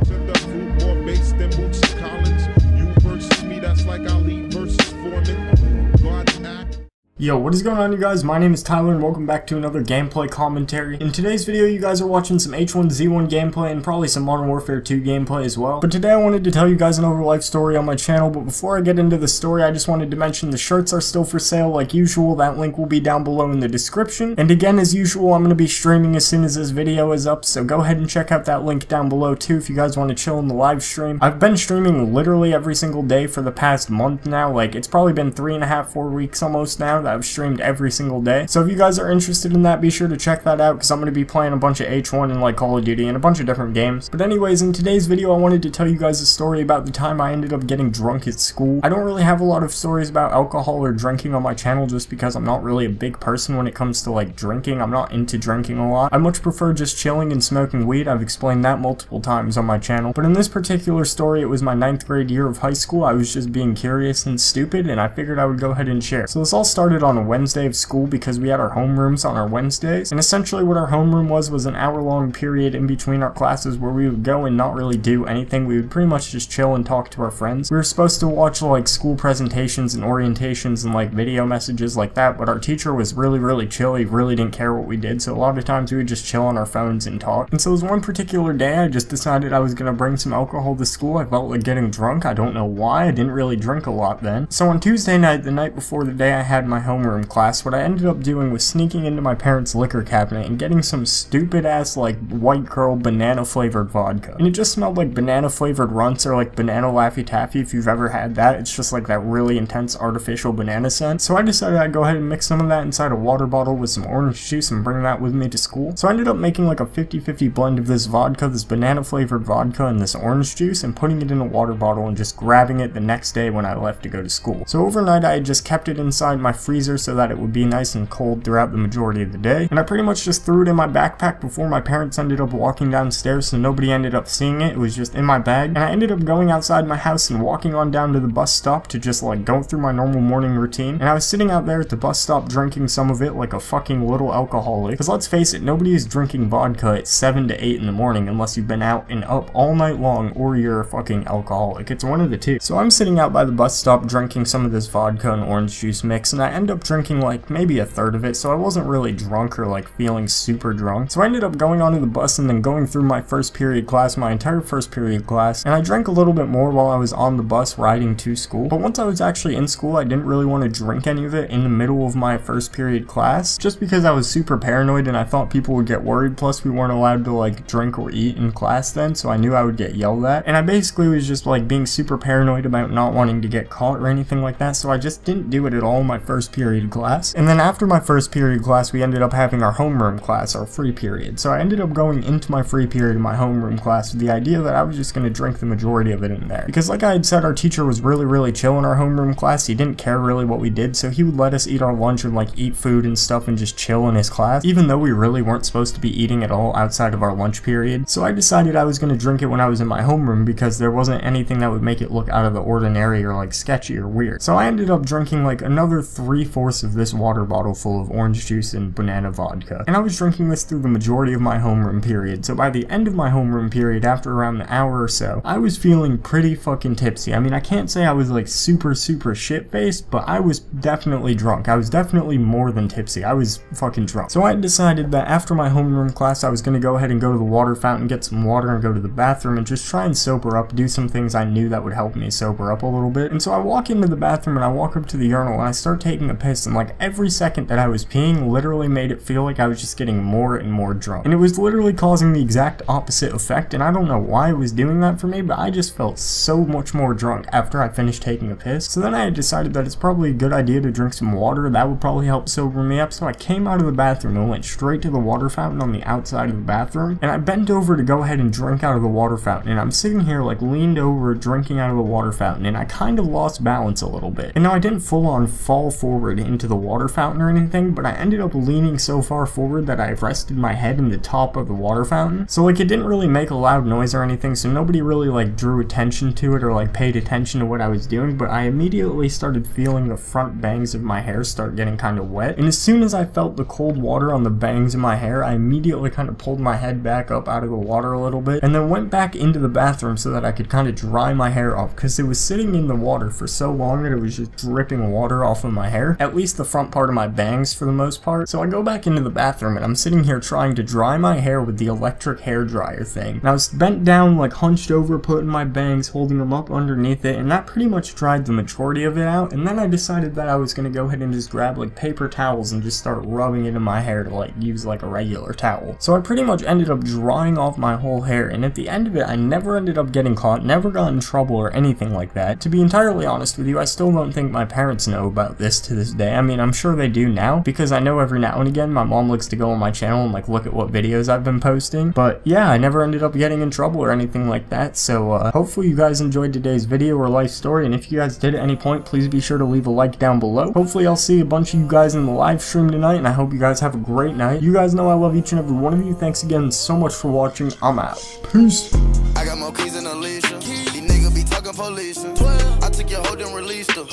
to the fruit, more bass than Bootsy Collins. You versus me, that's like Ali versus Foreman. God's act. Yo, what is going on, you guys? My name is Tyler and welcome back to another gameplay commentary. In today's video, you guys are watching some H1Z1 gameplay and probably some Modern Warfare 2 gameplay as well. But today I wanted to tell you guys an overlife story on my channel, but before I get into the story, I just wanted to mention the shirts are still for sale like usual. That link will be down below in the description. And again, as usual, I'm going to be streaming as soon as this video is up, so go ahead and check out that link down below too if you guys want to chill in the live stream. I've been streaming literally every single day for the past month now. Like, it's probably been 3.5-4 weeks almost now that I've streamed every single day. So if you guys are interested in that, be sure to check that out because I'm going to be playing a bunch of H1 and like Call of Duty and a bunch of different games. But anyways, in today's video I wanted to tell you guys a story about the time I ended up getting drunk at school. I don't really have a lot of stories about alcohol or drinking on my channel just because I'm not really a big person when it comes to like drinking. I'm not into drinking a lot. I much prefer just chilling and smoking weed. I've explained that multiple times on my channel. But in this particular story, it was my 9th grade year of high school. I was just being curious and stupid and I figured I would go ahead and share. So this all started on a Wednesday of school because we had our homerooms on our Wednesdays, and essentially what our homeroom was an hour-long period in between our classes where we would go and not really do anything. We would pretty much just chill and talk to our friends. We were supposed to watch like school presentations and orientations and like video messages like that, but our teacher was really chill. He really didn't care what we did, so a lot of times we would just chill on our phones and talk. And so it was one particular day I just decided I was gonna bring some alcohol to school. I felt like getting drunk. I don't know why. I didn't really drink a lot then. So on Tuesday night, the night before the day I had my homeroom class, what I ended up doing was sneaking into my parents' liquor cabinet and getting some stupid ass like White Girl banana flavored vodka. And it just smelled like banana flavored runts or like banana Laffy Taffy if you've ever had that. It's just like that really intense artificial banana scent. So I decided I'd go ahead and mix some of that inside a water bottle with some orange juice and bring that with me to school. So I ended up making like a 50-50 blend of this vodka, this banana flavored vodka, and this orange juice and putting it in a water bottle and just grabbing it the next day when I left to go to school. So overnight I had just kept it inside my freezer so that it would be nice and cold throughout the majority of the day, and I pretty much just threw it in my backpack before my parents ended up walking downstairs, so nobody ended up seeing it. It was just in my bag, and I ended up going outside my house and walking on down to the bus stop to just like go through my normal morning routine. And I was sitting out there at the bus stop drinking some of it like a fucking little alcoholic, because let's face it, nobody is drinking vodka at 7 to 8 in the morning unless you've been out and up all night long or you're a fucking alcoholic. It's one of the two. So I'm sitting out by the bus stop drinking some of this vodka and orange juice mix, and I end up drinking like maybe a third of it, so I wasn't really drunk or like feeling super drunk. So I ended up going onto the bus and then going through my first period class, my entire first period class, and I drank a little bit more while I was on the bus riding to school. But once I was actually in school, I didn't really want to drink any of it in the middle of my first period class, just because I was super paranoid and I thought people would get worried. Plus we weren't allowed to like drink or eat in class then, so I knew I would get yelled at, and I basically was just like being super paranoid about not wanting to get caught or anything like that, so I just didn't do it at all in my first period class. And then after my first period class, we ended up having our homeroom class, our free period. So I ended up going into my free period in my homeroom class with the idea that I was just going to drink the majority of it in there. Because like I had said, our teacher was really chill in our homeroom class. He didn't care really what we did, so he would let us eat our lunch and like eat food and stuff and just chill in his class, even though we really weren't supposed to be eating at all outside of our lunch period. So I decided I was going to drink it when I was in my homeroom because there wasn't anything that would make it look out of the ordinary or like sketchy or weird. So I ended up drinking like another 3/4 of this water bottle full of orange juice and banana vodka. And I was drinking this through the majority of my homeroom period. So by the end of my homeroom period, after around an hour or so, I was feeling pretty fucking tipsy. I mean, I can't say I was like super shit-faced, but I was definitely drunk. I was definitely more than tipsy. I was fucking drunk. So I decided that after my homeroom class, I was going to go ahead and go to the water fountain, get some water, and go to the bathroom and just try and sober up, do some things I knew that would help me sober up a little bit. And so I walk into the bathroom and I walk up to the urinal and I start taking a piss, and like every second that I was peeing literally made it feel like I was just getting more and more drunk. And it was literally causing the exact opposite effect, and I don't know why it was doing that for me, but I just felt so much more drunk after I finished taking a piss. So then I had decided that it's probably a good idea to drink some water. That would probably help sober me up. So I came out of the bathroom and went straight to the water fountain on the outside of the bathroom, and I bent over to go ahead and drink out of the water fountain, and I'm sitting here like leaned over drinking out of the water fountain, and I kind of lost balance a little bit. And now I didn't full on fall forward forward into the water fountain or anything, but I ended up leaning so far forward that I rested my head in the top of the water fountain. So like it didn't really make a loud noise or anything, so nobody really like drew attention to it or like paid attention to what I was doing, but I immediately started feeling the front bangs of my hair start getting kind of wet. And as soon as I felt the cold water on the bangs of my hair, I immediately kind of pulled my head back up out of the water a little bit and then went back into the bathroom so that I could kind of dry my hair off, because it was sitting in the water for so long that it was just dripping water off of my hair, at least the front part of my bangs for the most part. So I go back into the bathroom and I'm sitting here trying to dry my hair with the electric hair dryer thing. And I was bent down, like hunched over, putting my bangs, holding them up underneath it, and that pretty much dried the majority of it out. And then I decided that I was gonna go ahead and just grab like paper towels and just start rubbing it in my hair to like use like a regular towel. So I pretty much ended up drying off my whole hair, and at the end of it I never ended up getting caught, never got in trouble or anything like that. To be entirely honest with you, I still don't think my parents know about this to this day. I mean, I'm sure they do now, because I know every now and again my mom likes to go on my channel and like look at what videos I've been posting. But yeah, I never ended up getting in trouble or anything like that. So hopefully you guys enjoyed today's video or life story, and if you guys did at any point, please be sure to leave a like down below. Hopefully I'll see a bunch of you guys in the live stream tonight, and I hope you guys have a great night. You guys know I love each and every one of you. Thanks again so much for watching. I'm out. Peace. I got more keys than Alicia. These niggas be talking police. I took your hoe and released her.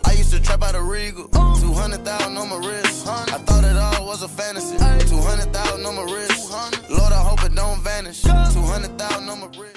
I used to trap out a Regal. 200,000 on my wrist. I thought it all was a fantasy.